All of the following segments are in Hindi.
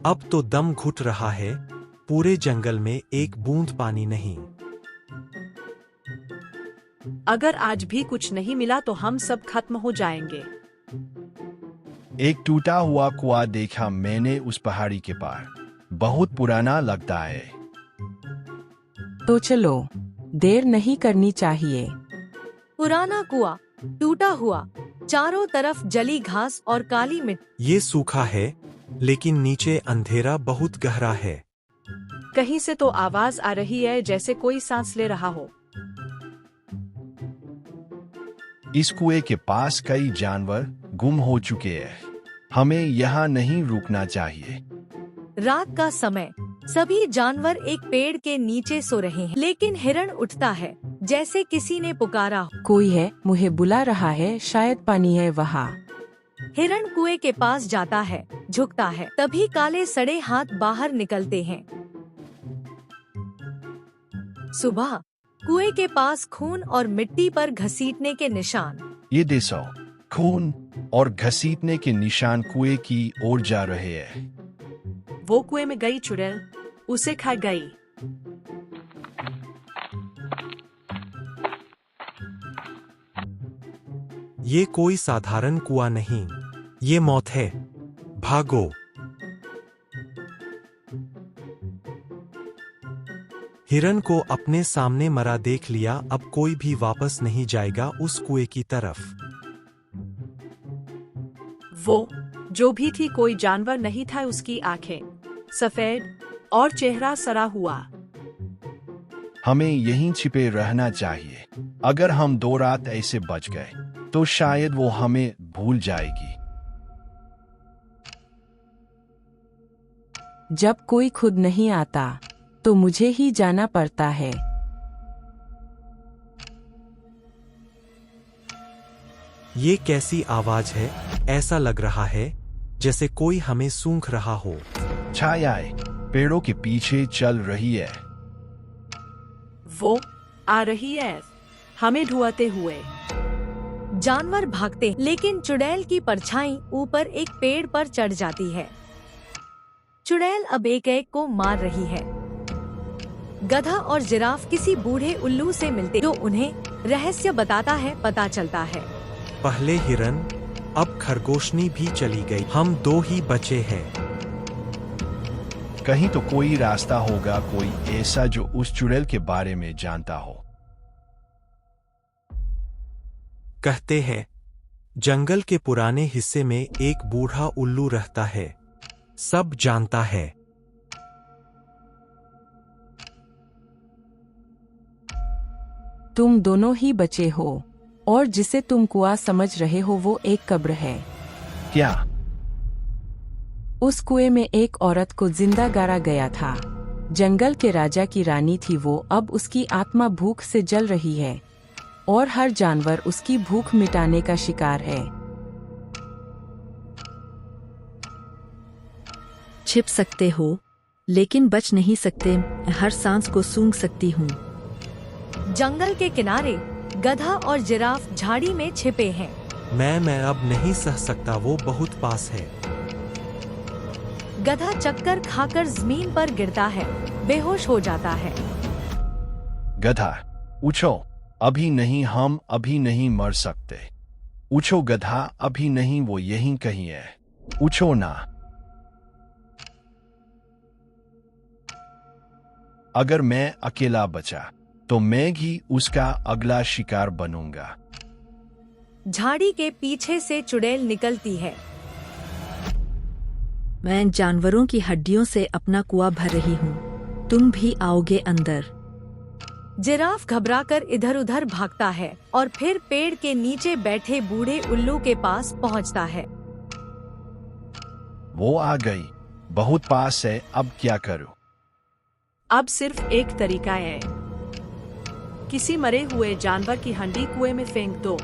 अब तो दम घुट रहा है, पूरे जंगल में एक बूंद पानी नहीं। अगर आज भी कुछ नहीं मिला तो हम सब खत्म हो जाएंगे। एक टूटा हुआ कुआं देखा मैंने उस पहाड़ी के पार। बहुत पुराना लगता है। तो चलो, देर नहीं करनी चाहिए। पुराना कुआं, टूटा हुआ, चारों तरफ जली घास और काली मिट्टी। ये सूखा है, लेकिन नीचे अंधेरा बहुत गहरा है। कहीं से तो आवाज आ रही है, जैसे कोई सांस ले रहा हो। इस कुएं के पास कई जानवर गुम हो चुके हैं। हमें यहाँ नहीं रुकना चाहिए। रात का समय, सभी जानवर एक पेड़ के नीचे सो रहे हैं, लेकिन हिरण उठता है जैसे किसी ने पुकारा हो। कोई है, मुझे बुला रहा है, शायद पानी है वहाँ। हिरण कुएं के पास जाता है, झुकता है, तभी काले सड़े हाथ बाहर निकलते हैं। सुबह, कुएं के पास खून और मिट्टी पर घसीटने के निशान। ये देखो, खून और घसीटने के निशान कुएं की ओर जा रहे हैं। वो कुएं में गई चुड़ैल, उसे खा गई। ये कोई साधारण कुआं नहीं, ये मौत है। भागो। हिरन को अपने सामने मरा देख लिया, अब कोई भी वापस नहीं जाएगा उस कुएं की तरफ। वो जो भी थी, कोई जानवर नहीं था। उसकी आंखें सफेद और चेहरा सड़ा हुआ। हमें यहीं छिपे रहना चाहिए। अगर हम 2 रात ऐसे बच गए तो शायद वो हमें भूल जाएगी। जब कोई खुद नहीं आता तो मुझे ही जाना पड़ता है। ये कैसी आवाज है? ऐसा लग रहा है जैसे कोई हमें सूंघ रहा हो। छायाएं पेड़ों के पीछे चल रही है। वो आ रही है, हमें ढूंढते हुए। जानवर भागते, लेकिन चुड़ैल की परछाई ऊपर एक पेड़ पर चढ़ जाती है। चुड़ैल अब एक एक को मार रही है। गधा और जिराफ किसी बूढ़े उल्लू से मिलते, जो उन्हें रहस्य बताता है। पता चलता है पहले हिरन, अब खरगोशनी भी चली गई। हम 2 ही बचे हैं। कहीं तो कोई रास्ता होगा, कोई ऐसा जो उस चुड़ैल के बारे में जानता हो। कहते हैं जंगल के पुराने हिस्से में एक बूढ़ा उल्लू रहता है, सब जानता है। तुम दोनों ही बचे हो, और जिसे तुम कुआं समझ रहे हो वो एक कब्र है। क्या? उस कुएं में एक औरत को जिंदा गाड़ा गया था। जंगल के राजा की रानी थी वो। अब उसकी आत्मा भूख से जल रही है, और हर जानवर उसकी भूख मिटाने का शिकार है। छिप सकते हो, लेकिन बच नहीं सकते। हर सांस को सूंघ सकती हूँ। जंगल के किनारे गधा और जिराफ झाड़ी में छिपे हैं। मैं अब नहीं सह सकता, वो बहुत पास है। गधा चक्कर खाकर जमीन पर गिरता है, बेहोश हो जाता है। गधा, उछो, अभी नहीं, हम अभी नहीं मर सकते। उछो गधा, अभी नहीं, वो यहीं कहीं है। उछो ना। अगर मैं अकेला बचा तो मैं ही उसका अगला शिकार बनूंगा। झाड़ी के पीछे से चुड़ैल निकलती है। मैं जानवरों की हड्डियों से अपना कुआं भर रही हूँ। तुम भी आओगे अंदर? जिराफ घबराकर इधर उधर भागता है और फिर पेड़ के नीचे बैठे बूढ़े उल्लू के पास पहुँचता है। वो आ गई, बहुत पास है। अब क्या करूं? अब सिर्फ एक तरीका है, किसी मरे हुए जानवर की हड्डी कुएं में फेंक दो।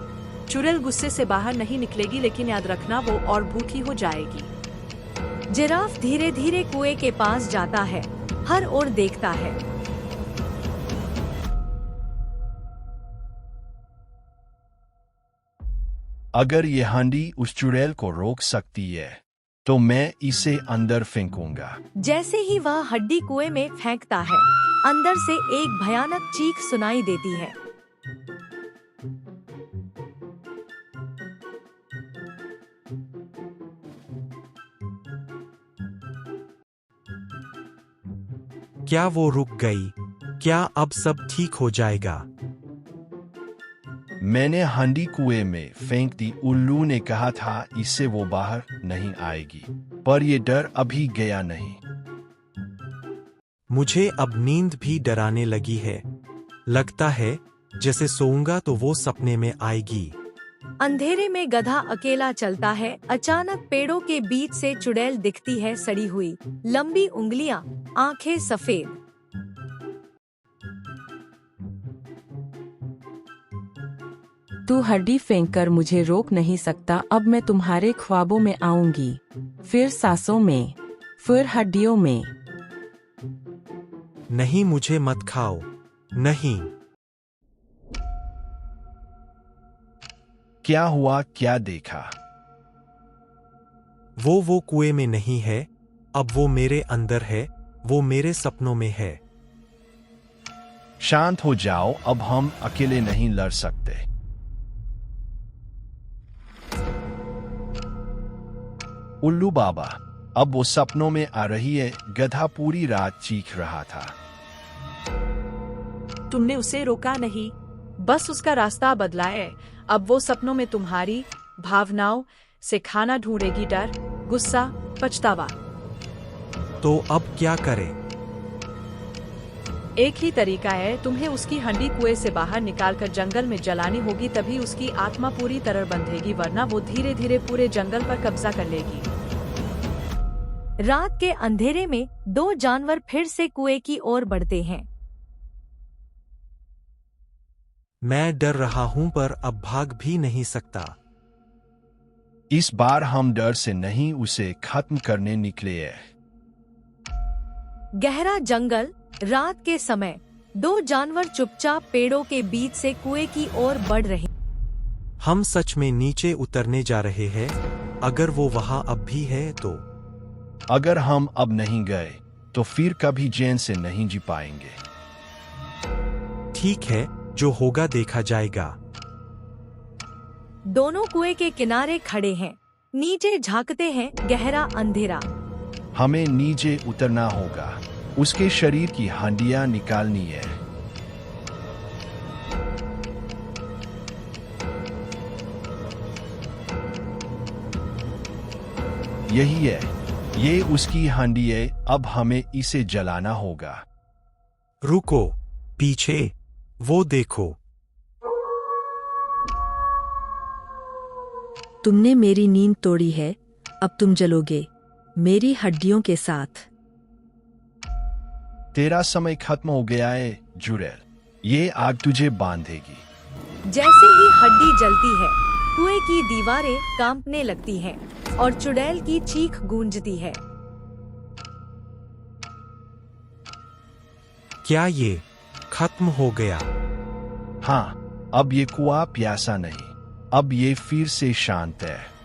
चुड़ैल गुस्से से बाहर नहीं निकलेगी, लेकिन याद रखना वो और भूखी हो जाएगी। जिराफ धीरे धीरे कुएं के पास जाता है, हर ओर देखता है। अगर ये हांडी उस चुड़ैल को रोक सकती है तो मैं इसे अंदर फेंकूंगा। जैसे ही वह हड्डी कुएं में फेंकता है, अंदर से एक भयानक चीख सुनाई देती है। क्या वो रुक गई? क्या अब सब ठीक हो जाएगा? मैंने हंडी कुएं में फेंक दी। उल्लू ने कहा था इससे वो बाहर नहीं आएगी, पर ये डर अभी गया नहीं। मुझे अब नींद भी डराने लगी है। लगता है जैसे सोऊंगा तो वो सपने में आएगी। अंधेरे में गधा अकेला चलता है। अचानक पेड़ों के बीच से चुड़ैल दिखती है, सड़ी हुई, लंबी उंगलियां, आंखें सफेद। तू हड्डी फेंककर मुझे रोक नहीं सकता। अब मैं तुम्हारे ख्वाबों में आऊंगी, फिर सांसों में, फिर हड्डियों में। नहीं, मुझे मत खाओ। नहीं। क्या हुआ? क्या देखा? वो कुएं में नहीं है। अब वो मेरे अंदर है। वो मेरे सपनों में है। शांत हो जाओ, अब हम अकेले नहीं लड़ सकते। उल्लू बाबा, अब वो सपनों में आ रही है। गधा पूरी रात चीख रहा था। तुमने उसे रोका नहीं, बस उसका रास्ता बदला है। अब वो सपनों में तुम्हारी भावनाओं से खाना ढूंढेगी, डर, गुस्सा, पछतावा। तो अब क्या करें? एक ही तरीका है, तुम्हें उसकी हंडी कुएं से बाहर निकालकर जंगल में जलानी होगी। तभी उसकी आत्मा पूरी तरह बंधेगी, वरना वो धीरे धीरे पूरे जंगल पर कब्जा कर लेगी। रात के अंधेरे में दो जानवर फिर से कुएं की ओर बढ़ते हैं। मैं डर रहा हूं, पर अब भाग भी नहीं सकता। इस बार हम डर से नहीं, उसे खत्म करने निकले हैं। गहरा जंगल, रात के समय दो जानवर चुपचाप पेड़ों के बीच से कुएं की ओर बढ़ रहे। हम सच में नीचे उतरने जा रहे हैं। अगर वो वहां अब भी है तो? अगर हम अब नहीं गए तो फिर कभी चैन से नहीं जी पाएंगे। ठीक है, जो होगा देखा जाएगा। दोनों कुएं के किनारे खड़े हैं, नीचे झांकते हैं। गहरा अंधेरा। हमें नीचे उतरना होगा। उसके शरीर की हड्डियां निकालनी है। यही है, ये उसकी हड्डी है। अब हमें इसे जलाना होगा। रुको, पीछे वो देखो। तुमने मेरी नींद तोड़ी है, अब तुम जलोगे मेरी हड्डियों के साथ। तेरा समय खत्म हो गया है चुड़ैल, ये आग तुझे बांधेगी। जैसे ही हड्डी जलती है, कुएं की दीवारें कांपने लगती हैं और चुड़ैल की चीख गूंजती है। क्या ये खत्म हो गया? हाँ, अब ये कुआं प्यासा नहीं, अब ये फिर से शांत है।